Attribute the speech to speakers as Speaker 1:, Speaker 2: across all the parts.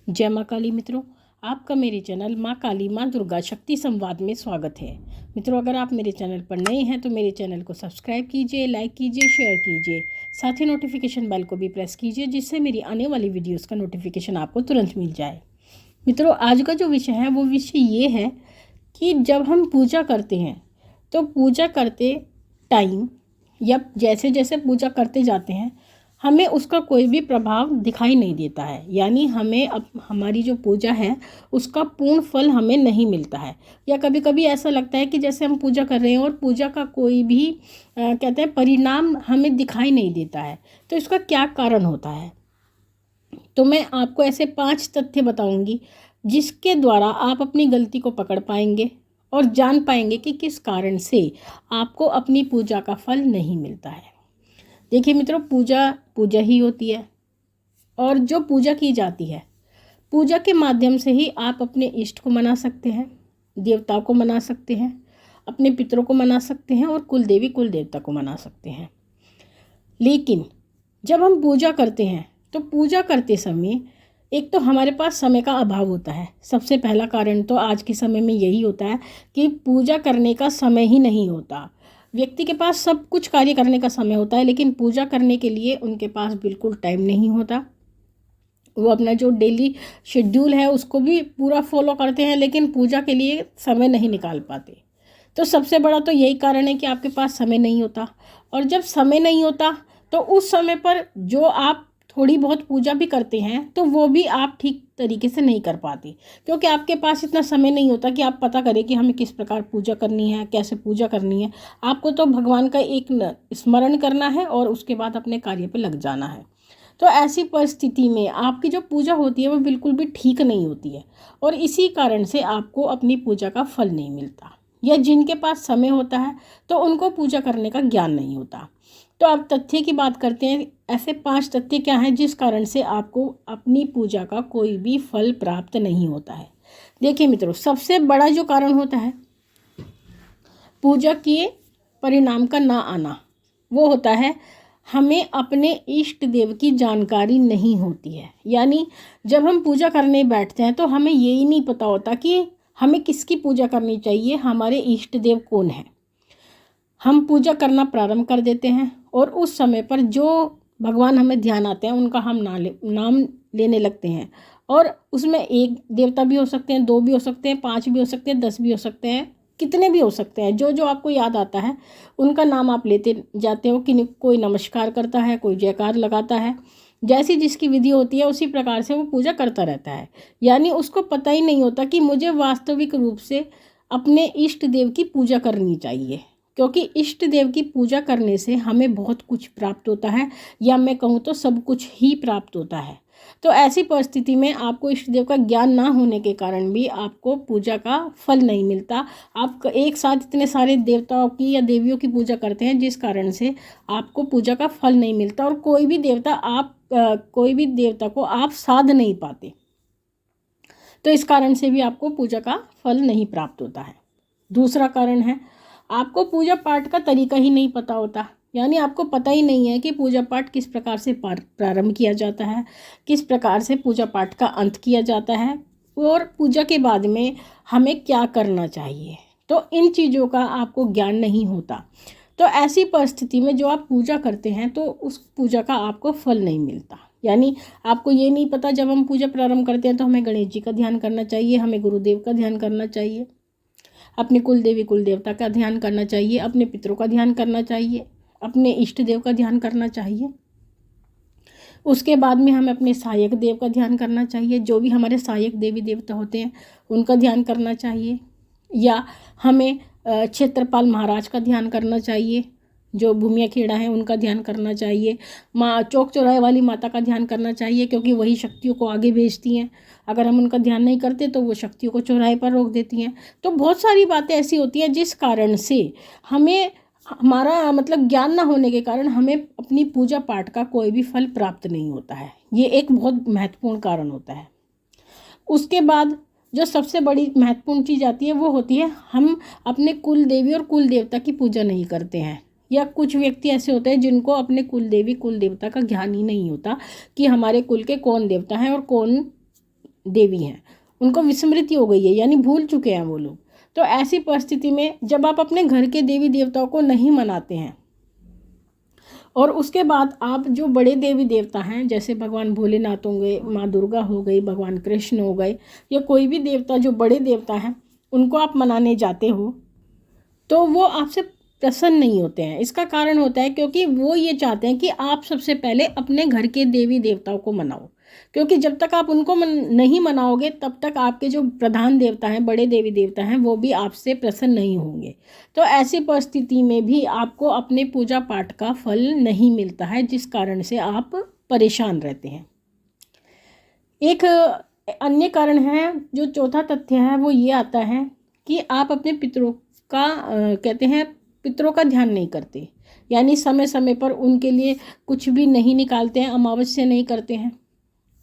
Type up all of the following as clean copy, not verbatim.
Speaker 1: जय माँ काली मित्रों, आपका मेरे चैनल माँ काली माँ दुर्गा शक्ति संवाद में स्वागत है। मित्रों, अगर आप मेरे चैनल पर नए हैं तो मेरे चैनल को सब्सक्राइब कीजिए, लाइक कीजिए, शेयर कीजिए, साथ ही नोटिफिकेशन बेल को भी प्रेस कीजिए जिससे मेरी आने वाली वीडियोस का नोटिफिकेशन आपको तुरंत मिल जाए। मित्रों, आज का जो विषय है वो विषय ये है कि जब हम पूजा करते हैं तो पूजा करते टाइम या जैसे जैसे पूजा करते जाते हैं हमें उसका कोई भी प्रभाव दिखाई नहीं देता है। यानी हमें अब हमारी जो पूजा है उसका पूर्ण फल हमें नहीं मिलता है, या कभी कभी ऐसा लगता है कि जैसे हम पूजा कर रहे हैं और पूजा का कोई भी कहते हैं परिणाम हमें दिखाई नहीं देता है। तो इसका क्या कारण होता है? तो मैं आपको ऐसे 5 तथ्य बताऊंगी जिसके द्वारा आप अपनी गलती को पकड़ पाएंगे और जान पाएंगे कि किस कारण से आपको अपनी पूजा का फल नहीं मिलता है। देखिए मित्रों, पूजा पूजा ही होती है और जो पूजा की जाती है पूजा के माध्यम से ही आप अपने इष्ट को मना सकते हैं, देवताओं को मना सकते हैं, अपने पितरों को मना सकते हैं और कुल देवी कुल देवता को मना सकते हैं। लेकिन जब हम पूजा करते हैं तो पूजा करते समय एक तो हमारे पास समय का अभाव होता है। सबसे पहला कारण तो आज के समय में यही होता है कि पूजा करने का समय ही नहीं होता। व्यक्ति के पास सब कुछ कार्य करने का समय होता है लेकिन पूजा करने के लिए उनके पास बिल्कुल टाइम नहीं होता। वो अपना जो डेली शेड्यूल है उसको भी पूरा फॉलो करते हैं लेकिन पूजा के लिए समय नहीं निकाल पाते। तो सबसे बड़ा तो यही कारण है कि आपके पास समय नहीं होता। और जब समय नहीं होता तो उस समय पर जो आप थोड़ी बहुत पूजा भी करते हैं तो वो भी आप ठीक तरीके से नहीं कर पाते, क्योंकि आपके पास इतना समय नहीं होता कि आप पता करें कि हमें किस प्रकार पूजा करनी है, कैसे पूजा करनी है। आपको तो भगवान का एक स्मरण करना है और उसके बाद अपने कार्य पे लग जाना है। तो ऐसी परिस्थिति में आपकी जो पूजा होती है वो बिल्कुल भी ठीक नहीं होती है और इसी कारण से आपको अपनी पूजा का फल नहीं मिलता। या जिनके पास समय होता है तो उनको पूजा करने का ज्ञान नहीं होता। तो अब तथ्य की बात करते हैं। ऐसे 5 तथ्य क्या हैं जिस कारण से आपको अपनी पूजा का कोई भी फल प्राप्त नहीं होता है। देखिए मित्रों, सबसे बड़ा जो कारण होता है पूजा के परिणाम का ना आना, वो होता है हमें अपने इष्ट देव की जानकारी नहीं होती है। यानी जब हम पूजा करने बैठते हैं तो हमें यही नहीं पता होता कि हमें किसकी पूजा करनी चाहिए, हमारे इष्ट देव कौन है। हम पूजा करना प्रारंभ कर देते हैं और उस समय पर जो भगवान हमें ध्यान आते हैं उनका हम नाम लेने लगते हैं। और उसमें एक देवता भी हो सकते हैं, 2 भी हो सकते हैं, 5 भी हो सकते हैं, 10 भी हो सकते हैं, कितने भी हो सकते हैं। जो जो आपको याद आता है उनका नाम आप लेते जाते हो। कि कोई नमस्कार करता है, कोई जयकार लगाता है, जैसी जिसकी विधि होती है उसी प्रकार से वो पूजा करता रहता है। यानी उसको पता ही नहीं होता कि मुझे वास्तविक रूप से अपने इष्ट देव की पूजा करनी चाहिए, क्योंकि इष्ट देव की पूजा करने से हमें बहुत कुछ प्राप्त होता है, या मैं कहूँ तो सब कुछ ही प्राप्त होता है। तो ऐसी परिस्थिति में आपको इष्ट देव का ज्ञान ना होने के कारण भी आपको पूजा का फल नहीं मिलता। आप एक साथ इतने सारे देवताओं की या देवियों की पूजा करते हैं जिस कारण से आपको पूजा का फल नहीं मिलता और कोई भी देवता को आप साध नहीं पाते। तो इस कारण से भी आपको पूजा का फल नहीं प्राप्त होता है। दूसरा कारण है आपको पूजा पाठ का तरीका ही नहीं पता होता। यानी आपको पता ही नहीं है कि पूजा पाठ किस प्रकार से प्रारंभ किया जाता है, किस प्रकार से पूजा पाठ का अंत किया जाता है और पूजा के बाद में हमें क्या करना चाहिए। तो इन चीज़ों का आपको ज्ञान नहीं होता। तो ऐसी परिस्थिति में जो आप पूजा करते हैं तो उस पूजा का आपको फल नहीं मिलता। यानी आपको ये नहीं पता, जब हम पूजा प्रारंभ करते हैं तो हमें गणेश जी का ध्यान करना चाहिए, हमें गुरुदेव का ध्यान करना चाहिए, अपने कुल देवी कुल देवता का ध्यान करना चाहिए, अपने पितरों का ध्यान करना चाहिए, अपने इष्ट देव का ध्यान करना चाहिए। उसके बाद में हमें अपने सहायक देव का ध्यान करना चाहिए, जो भी हमारे सहायक देवी देवता होते हैं उनका ध्यान करना चाहिए। या हमें क्षेत्रपाल महाराज का ध्यान करना चाहिए, जो भूमिया खेड़ा है उनका ध्यान करना चाहिए। माँ चौक चौराहे वाली माता का ध्यान करना चाहिए, क्योंकि वही शक्तियों को आगे भेजती हैं। अगर हम उनका ध्यान नहीं करते तो वो शक्तियों को चौराहे पर रोक देती हैं। तो बहुत सारी बातें ऐसी होती हैं जिस कारण से हमें हमारा मतलब ज्ञान ना होने के कारण हमें अपनी पूजा पाठ का कोई भी फल प्राप्त नहीं होता है। ये एक बहुत महत्वपूर्ण कारण होता है। उसके बाद जो सबसे बड़ी महत्वपूर्ण चीज़ आती है वो होती है हम अपने कुल देवी और कुल देवता की पूजा नहीं करते हैं। या कुछ व्यक्ति ऐसे होते हैं जिनको अपने कुल देवी कुल देवता का ज्ञान ही नहीं होता कि हमारे कुल के कौन देवता हैं और कौन देवी हैं, उनको विस्मृति हो गई है, यानी भूल चुके हैं वो लोग। तो ऐसी परिस्थिति में जब आप अपने घर के देवी देवताओं को नहीं मनाते हैं और उसके बाद आप जो बड़े देवी देवता हैं, जैसे भगवान भोलेनाथ हो गए, माँ दुर्गा हो गई, भगवान कृष्ण हो गए, या कोई भी देवता जो बड़े देवता हैं, उनको आप मनाने जाते हो, तो वो आपसे प्रसन्न नहीं होते हैं। इसका कारण होता है क्योंकि वो ये चाहते हैं कि आप सबसे पहले अपने घर के देवी देवताओं को मनाओ, क्योंकि जब तक आप उनको नहीं मनाओगे तब तक आपके जो प्रधान देवता हैं, बड़े देवी देवता हैं, वो भी आपसे प्रसन्न नहीं होंगे। तो ऐसी परिस्थिति में भी आपको अपने पूजा पाठ का फल नहीं मिलता है, जिस कारण से आप परेशान रहते हैं। एक अन्य कारण है, जो चौथा तथ्य है, वो ये आता है कि आप अपने पितरों का कहते हैं पितरों का ध्यान नहीं करते, यानी समय समय पर उनके लिए कुछ भी नहीं निकालते हैं, अमावस्या नहीं करते हैं,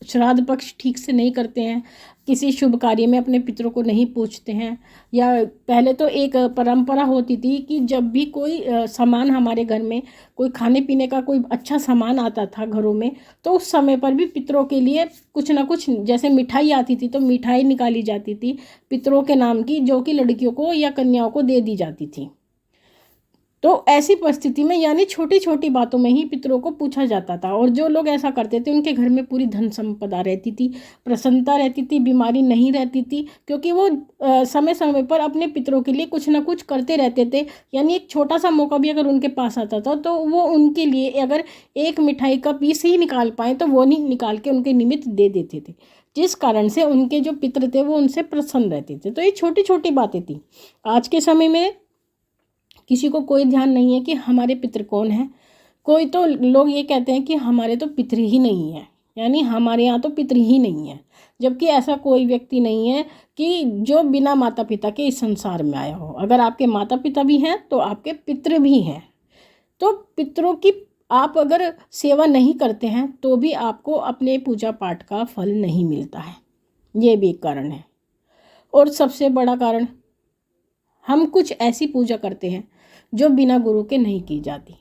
Speaker 1: श्राद्ध पक्ष ठीक से नहीं करते हैं, किसी शुभ कार्य में अपने पितरों को नहीं पूछते हैं। या पहले तो एक परंपरा होती थी कि जब भी कोई सामान हमारे घर में, कोई खाने पीने का कोई अच्छा सामान आता था घरों में, तो उस समय पर भी पितरों के लिए कुछ ना कुछ, जैसे मिठाई आती थी तो मिठाई निकाली जाती थी पितरों के नाम की, जो कि लड़कियों को या कन्याओं को दे दी जाती थी। तो ऐसी परिस्थिति में यानी छोटी छोटी बातों में ही पितरों को पूछा जाता था, और जो लोग ऐसा करते थे उनके घर में पूरी धन संपदा रहती थी, प्रसन्नता रहती थी, बीमारी नहीं रहती थी, क्योंकि वो समय समय पर अपने पितरों के लिए कुछ ना कुछ करते रहते थे। यानी एक छोटा सा मौका भी अगर उनके पास आता था तो वो उनके लिए अगर एक मिठाई का पीस ही निकाल पाए तो वो नहीं निकाल के उनके निमित्त दे देते थे, जिस कारण से उनके जो पितर थे वो उनसे प्रसन्न रहते थे। तो ये छोटी छोटी बातें थी। आज के समय में किसी को कोई ध्यान नहीं है कि हमारे पितर कौन हैं। कोई तो लोग ये कहते हैं कि हमारे तो पितर ही नहीं है, यानी हमारे यहाँ तो पितर ही नहीं है, जबकि ऐसा कोई व्यक्ति नहीं है कि जो बिना माता पिता के इस संसार में आया हो। अगर आपके माता पिता भी हैं तो आपके पितर भी हैं। तो पितरों की आप अगर सेवा नहीं करते हैं तो भी आपको अपने पूजा पाठ का फल नहीं मिलता है, ये भी एक कारण है। और सबसे बड़ा कारण, हम कुछ ऐसी पूजा करते हैं जो बिना गुरु के नहीं की जाती।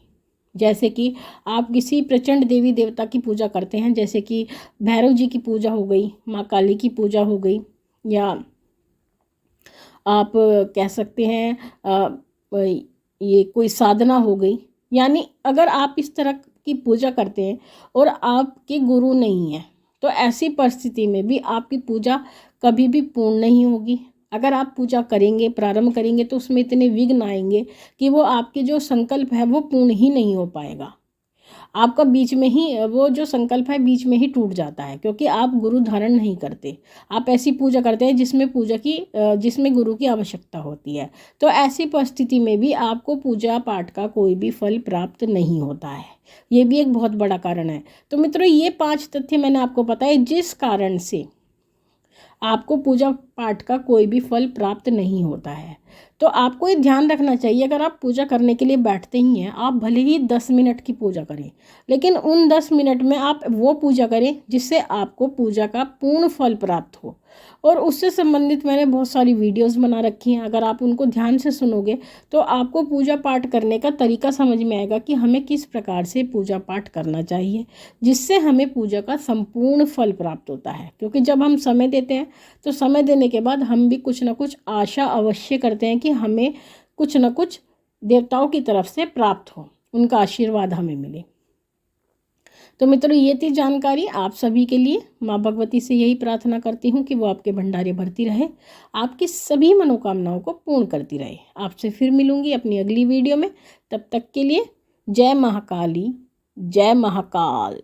Speaker 1: जैसे कि आप किसी प्रचंड देवी देवता की पूजा करते हैं, जैसे कि भैरव जी की पूजा हो गई, माँ काली की पूजा हो गई, या आप कह सकते हैं ये कोई साधना हो गई। यानी अगर आप इस तरह की पूजा करते हैं और आपके गुरु नहीं हैं तो ऐसी परिस्थिति में भी आपकी पूजा कभी भी पूर्ण नहीं होगी। अगर आप पूजा करेंगे, प्रारंभ करेंगे, तो उसमें इतने विघ्न आएंगे कि वो आपके जो संकल्प है वो पूर्ण ही नहीं हो पाएगा। आपका बीच में ही वो जो संकल्प है बीच में ही टूट जाता है, क्योंकि आप गुरु धारण नहीं करते। आप ऐसी पूजा करते हैं जिसमें गुरु की आवश्यकता होती है। तो ऐसी परिस्थिति में भी आपको पूजा पाठ का कोई भी फल प्राप्त नहीं होता है। ये भी एक बहुत बड़ा कारण है। तो मित्रों, ये 5 तथ्य मैंने आपको बताए जिस कारण से आपको पूजा पाठ का कोई भी फल प्राप्त नहीं होता है। तो आपको ये ध्यान रखना चाहिए, अगर आप पूजा करने के लिए बैठते ही हैं, आप भले ही 10 मिनट की पूजा करें, लेकिन उन 10 मिनट में आप वो पूजा करें जिससे आपको पूजा का पूर्ण फल प्राप्त हो। और उससे संबंधित मैंने बहुत सारी वीडियोस बना रखी हैं। अगर आप उनको ध्यान से सुनोगे तो आपको पूजा पाठ करने का तरीका समझ में आएगा कि हमें किस प्रकार से पूजा पाठ करना चाहिए, जिससे हमें पूजा का संपूर्ण फल प्राप्त होता है। क्योंकि जब हम समय देते हैं तो समय देने के बाद हम भी कुछ ना कुछ आशा अवश्य करते हैं कि हमें कुछ ना कुछ देवताओं की तरफ से प्राप्त हो, उनका आशीर्वाद हमें मिले। तो मित्रों, ये थी जानकारी आप सभी के लिए। माँ भगवती से यही प्रार्थना करती हूँ कि वो आपके भंडारे भरती रहे, आपकी सभी मनोकामनाओं को पूर्ण करती रहे। आपसे फिर मिलूंगी अपनी अगली वीडियो में। तब तक के लिए जय महाकाली, जय महाकाल।